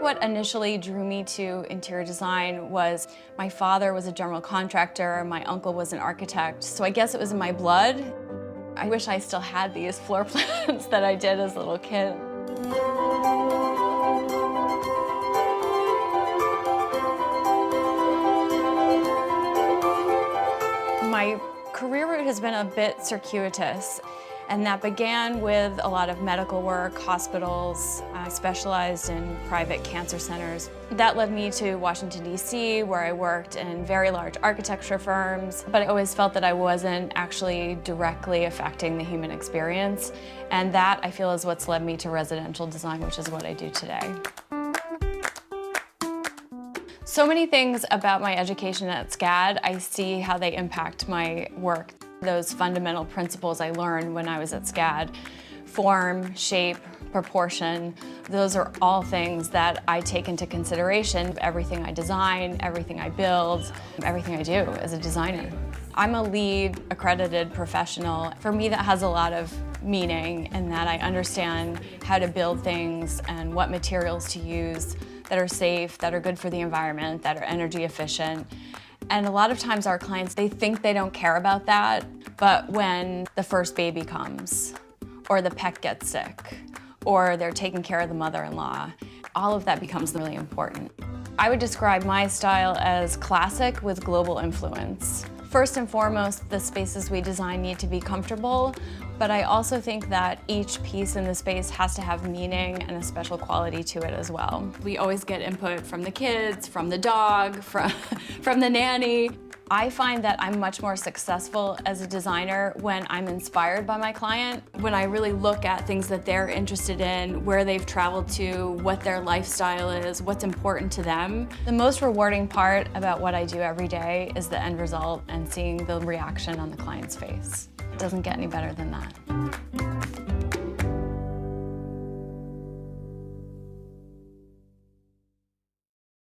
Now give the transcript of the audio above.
What initially drew me to interior design was my father was a general contractor, my uncle was an architect, so I guess it was in my blood. I wish I still had these floor plans that I did as a little kid. My career route has been a bit circuitous, and that began with a lot of medical work, hospitals. I specialized in private cancer centers. That led me to Washington, D.C., where I worked in very large architecture firms, but I always felt that I wasn't actually directly affecting the human experience, and that, I feel, is what's led me to residential design, which is what I do today. So many things about my education at SCAD, I see how they impact my work. Those fundamental principles I learned when I was at SCAD, form, shape, proportion, those are all things that I take into consideration. Everything I design, everything I build, everything I do as a designer. I'm a LEED accredited professional. For me, that has a lot of meaning in that I understand how to build things and what materials to use that are safe, that are good for the environment, that are energy efficient. And a lot of times our clients, they think they don't care about that, but when the first baby comes, or the pet gets sick, or they're taking care of the mother-in-law, all of that becomes really important. I would describe my style as classic with global influence. First and foremost, the spaces we design need to be comfortable, but I also think that each piece in the space has to have meaning and a special quality to it as well. We always get input from the kids, from the dog, from the nanny. I find that I'm much more successful as a designer when I'm inspired by my client, when I really look at things that they're interested in, where they've traveled to, what their lifestyle is, what's important to them. The most rewarding part about what I do every day is the end result and seeing the reaction on the client's face. It doesn't get any better than that.